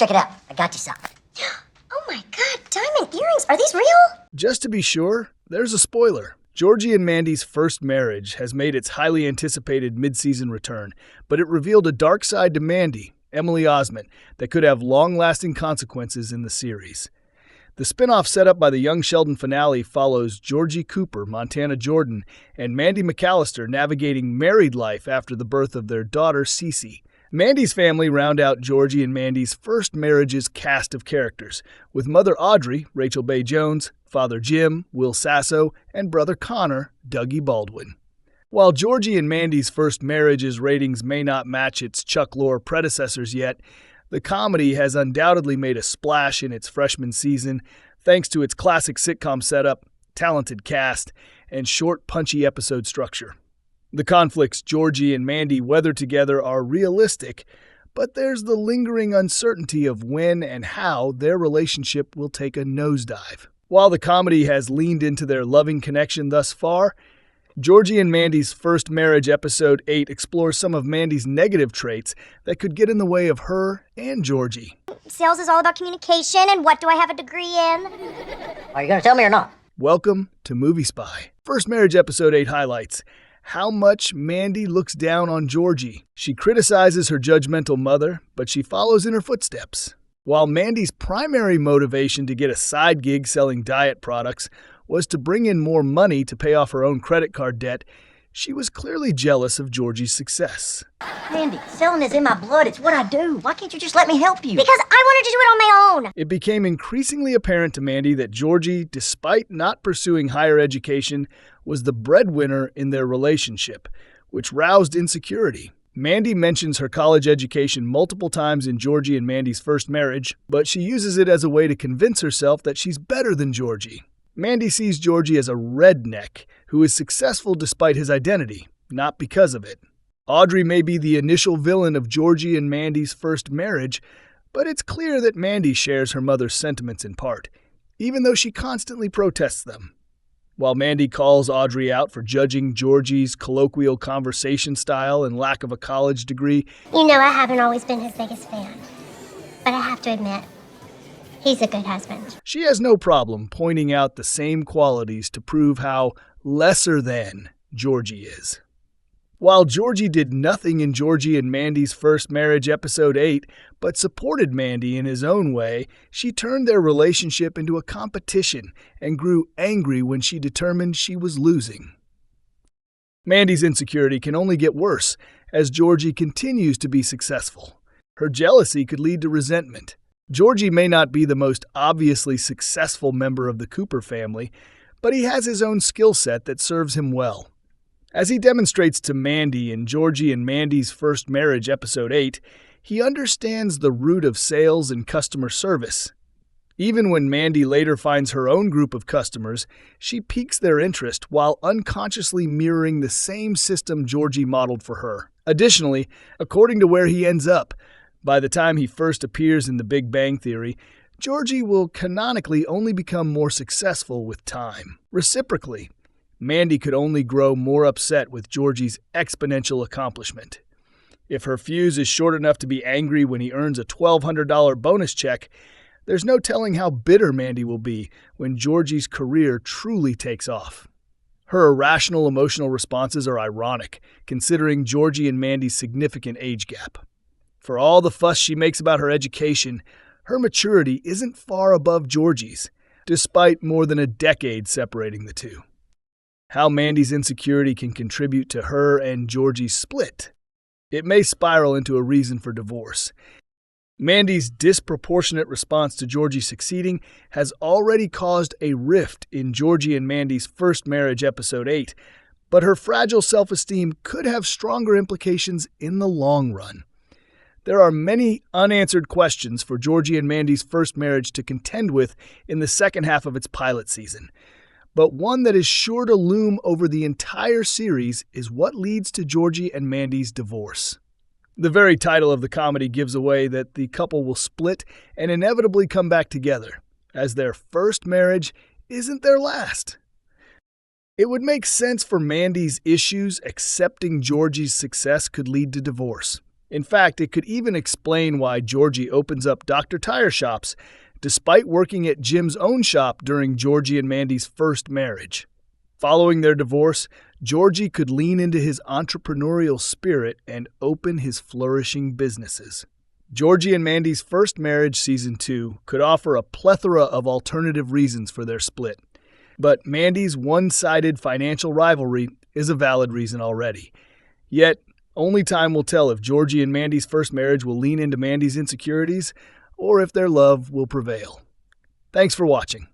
check it out. I got you something. Oh my God, diamond earrings. Are these real? Just to be sure, there's a spoiler. Georgie and Mandy's first marriage has made its highly anticipated mid-season return, but it revealed a dark side to Mandy, Emily Osment, that could have long-lasting consequences in the series. The spinoff set up by the Young Sheldon finale follows Georgie Cooper, Montana Jordan, and Mandy McAllister navigating married life after the birth of their daughter, CeeCee. Mandy's family round out Georgie and Mandy's first marriage's cast of characters, with mother Audrey, Rachel Bay Jones, father Jim, Will Sasso, and brother Connor, Dougie Baldwin. While Georgie and Mandy's first marriage's ratings may not match its Chuck Lorre predecessors yet, the comedy has undoubtedly made a splash in its freshman season thanks to its classic sitcom setup, talented cast, and short, punchy episode structure. The conflicts Georgie and Mandy weather together are realistic, but there's the lingering uncertainty of when and how their relationship will take a nosedive. While the comedy has leaned into their loving connection thus far, Georgie and Mandy's First Marriage Episode 8 explores some of Mandy's negative traits that could get in the way of her and Georgie. Sales is all about communication, and what do I have a degree in? Are you going to tell me or not? Welcome to Movie Spy. First Marriage Episode 8 highlights how much Mandy looks down on Georgie. She criticizes her judgmental mother, but she follows in her footsteps. While Mandy's primary motivation to get a side gig selling diet products was to bring in more money to pay off her own credit card debt, she was clearly jealous of Georgie's success. Mandy, selling is in my blood. It's what I do. Why can't you just let me help you? Because I wanted to do it on my own. It became increasingly apparent to Mandy that Georgie, despite not pursuing higher education, was the breadwinner in their relationship, which roused insecurity. Mandy mentions her college education multiple times in Georgie and Mandy's first marriage, but she uses it as a way to convince herself that she's better than Georgie. Mandy sees Georgie as a redneck who is successful despite his identity, not because of it. Audrey may be the initial villain of Georgie and Mandy's first marriage, but it's clear that Mandy shares her mother's sentiments in part, even though she constantly protests them. While Mandy calls Audrey out for judging Georgie's colloquial conversation style and lack of a college degree, You know I haven't always been his biggest fan, but I have to admit, he's a good husband. she has no problem pointing out the same qualities to prove how lesser than Georgie is. While Georgie did nothing in Georgie and Mandy's First Marriage Episode 8, but supported Mandy in his own way, she turned their relationship into a competition and grew angry when she determined she was losing. Mandy's insecurity can only get worse as Georgie continues to be successful. Her jealousy could lead to resentment. Georgie may not be the most obviously successful member of the Cooper family, but he has his own skill set that serves him well. As he demonstrates to Mandy in Georgie and Mandy's First Marriage Episode 8, he understands the root of sales and customer service. Even when Mandy later finds her own group of customers, she piques their interest while unconsciously mirroring the same system Georgie modeled for her. Additionally, according to where he ends up, by the time he first appears in The Big Bang Theory, Georgie will canonically only become more successful with time. Reciprocally, Mandy could only grow more upset with Georgie's exponential accomplishment. If her fuse is short enough to be angry when he earns a $1,200 bonus check, there's no telling how bitter Mandy will be when Georgie's career truly takes off. Her irrational emotional responses are ironic, considering Georgie and Mandy's significant age gap. For all the fuss she makes about her education, her maturity isn't far above Georgie's, despite more than a decade separating the two. How Mandy's insecurity can contribute to her and Georgie's split. It may spiral into a reason for divorce. Mandy's disproportionate response to Georgie succeeding has already caused a rift in Georgie and Mandy's First Marriage Episode 8, but her fragile self-esteem could have stronger implications in the long run. There are many unanswered questions for Georgie and Mandy's first marriage to contend with in the second half of its pilot season. But one that is sure to loom over the entire series is what leads to Georgie and Mandy's divorce. The very title of the comedy gives away that the couple will split and inevitably come back together, as their first marriage isn't their last. It would make sense for Mandy's issues accepting Georgie's success could lead to divorce. In fact, it could even explain why Georgie opens up Dr. Tire shops, despite working at Jim's own shop during Georgie and Mandy's first marriage. Following their divorce, Georgie could lean into his entrepreneurial spirit and open his flourishing businesses. Georgie and Mandy's First Marriage Season 2 could offer a plethora of alternative reasons for their split. But Mandy's one-sided financial rivalry is a valid reason already. Yet, only time will tell if Georgie and Mandy's first marriage will lean into Mandy's insecurities or if their love will prevail. Thanks for watching.